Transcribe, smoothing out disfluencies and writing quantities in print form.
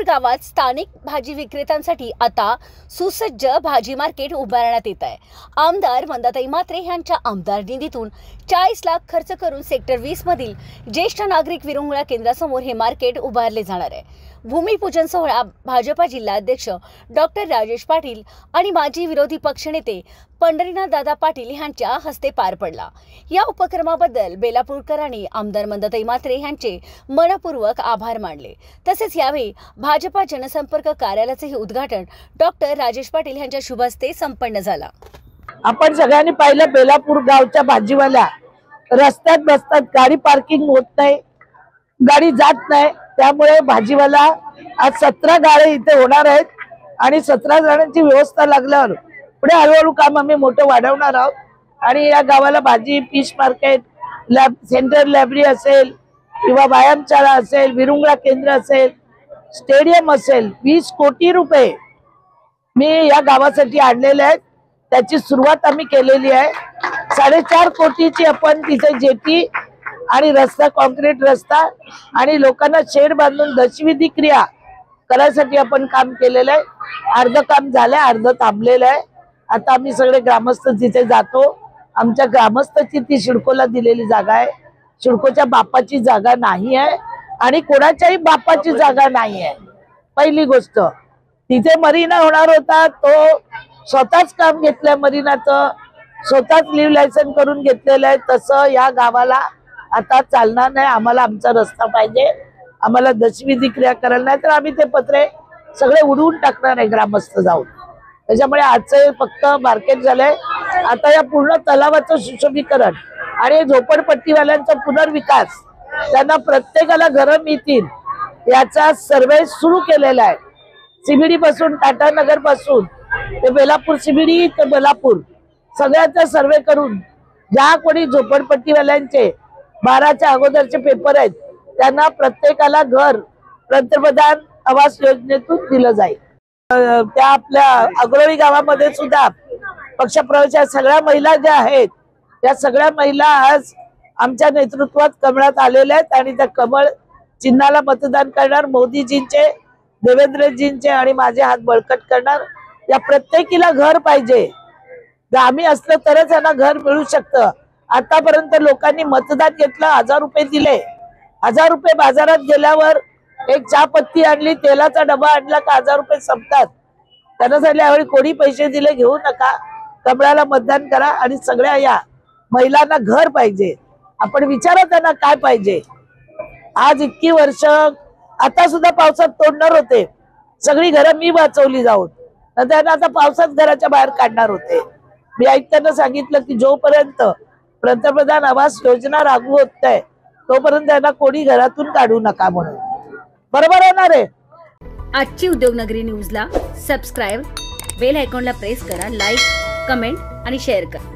गावात स्थानिक भाजी विक्रेत्यांसाठी आता सुसज्ज भाजी मार्केट उभारण्यात येत आहे। आमदार मंदाताई म्हात्रे यांच्या आमदार निधीतून 40 लाख खर्च करून सेक्टर 20 मधील ज्येष्ठ नागरिक विरंगुळा केंद्रासमोर हे मार्केट उभारले जाणार आहे। भूमिपूजन सोहळा भाजपा जिल्हाध्यक्ष डॉक्टर राजेश पाटील आणि माजी विरोधी पक्षनेते पंढरीनाथ दादा पाटील यांच्या हस्ते पार पडला। या उपक्रमाबद्दल बेलापूरकरांनी आमदार मंदाताई म्हात्रे यांचे मनपूर्वक आभार मानले। तसेच यावेळी भाजपा जनसंपर्क कार्यालयाचे उद्घाटन डॉक्टर राजेश पाटील यांच्या शुभ हस्ते संपन्न झाला। आपण सगळ्यांनी पाहिलं बेलापूर गावच्या भाजीवाल्या रस्त्यात बसतात, गाडी पार्किंग होत नाही, गाडी जात नाही, त्यामुळे भाजीवाला आज 17 गाड्या इथे होणार आहेत आणि 17 जणांची व्यवस्था लागल्यावर पुढे हळूहळू काम आम्ही मोठं वाढवणार आहोत। आणि या गावाला भाजी, फिश मार्केट, सेंट्रल लायब्ररी असेल किंवा व्यायामशाळा असेल, विरंगुळा केंद्र असेल, स्टेडियम असेल, 20 कोटी रुपये मी या गावासाठी आणलेले आहेत। त्याची सुरुवात आम्ही केलेली आहे। 4.5 कोटीची आपण तिथे जेटी आणि रस्ता, कॉन्क्रीट रस्ता आणि लोकांना शेड बांधून दशविधी क्रिया करायसाठी आपण काम केलेलं आहे। अर्ध काम झालंय, अर्ध थांबलेलं आहे। आता आम्ही सगळे ग्रामस्थ तिथे जातो। आमच्या ग्रामस्थाची ती सिडकोला दिलेली जागा आहे, सिडकोच्या बापाची जागा नाही आहे आणि कोणाच्याही बापाची जागा नाही आहे। पहिली गोष्ट, तिथे मरीना होणार होता, तो स्वतःच काम घेतलंय, मरीनाचं स्वतःच लिव्ह लायसन करून घेतलेलं आहे। तसं या गावाला आता चालणार नाही। आम्हाला आमचा रस्ता पाहिजे, आम्हाला दशविधी क्रिया करायला नाही तर आम्ही ते पत्रे सगळे उडवून टाकणार आहे ग्रामस्थ जाऊन। त्याच्यामुळे आजचं फक्त मार्केट झालंय। आता या पूर्ण तलावाचं सुशोभीकरण आणि झोपडपट्टीवाल्यांचा पुनर्विकास, त्यांना प्रत्येकाला घरं मिळतील याचा सर्वे सुरू केलेला आहे। CBD पासून, टाटा नगर पासून ते बेलापूर, CBD ते बेलापूर सगळ्याचा सर्वे करून ज्या कोणी झोपडपट्टीवाल्यांचे 12च्या अगोदरचे पेपर आहेत त्यांना प्रत्येकाला घर पंतप्रधान आवास योजनेतून दिलं जाईल। त्या आपल्या अग्रोळी गावामध्ये सुद्धा पक्षप्रवेश सगळ्या महिला ज्या आहेत त्या सगळ्या महिला आज आमच्या नेतृत्वात कमळात आलेल्या आहेत आणि त्या कमळ चिन्हाला मतदान करणार। मोदीजींचे, देवेंद्रजींचे आणि माझे हात बळकट करणार। या प्रत्येकीला घर पाहिजे, आम्ही असलं तरच यांना घर मिळू शकतं। आतापर्यंत लोकांनी मतदान घेतलं, 1000 रुपये दिले, 1000 रुपये बाजारात गेल्यावर एक चहापत्ती आणली, तेलाचा डबा आणला का 1000 रुपये संपतात। त्यांना सांगितलं यावेळी कोणी पैसे दिले घेऊ नका, कमळाला मतदान करा आणि सगळ्या या महिलांना घर पाहिजे। आपण विचारा त्यांना काय पाहिजे। आज इतकी वर्ष, आता सुद्धा पावसात तोडणार होते, सगळी घरं मी वाचवली जाऊन, त्यांना आता पावसात घराच्या बाहेर काढणार होते। मी आयुक्तांना सांगितलं की जोपर्यंत पंतप्रधान आवास योजना लागू होत आहे तोपर्यंत त्यांना कोणी घरातून काढू नका म्हणून। बरोबर आहे ना रे? आजची उद्योगनगरी न्यूजला सबस्क्राईब, बेल आयकॉनला प्रेस करा, लाईक, कमेंट आणि शेअर करा।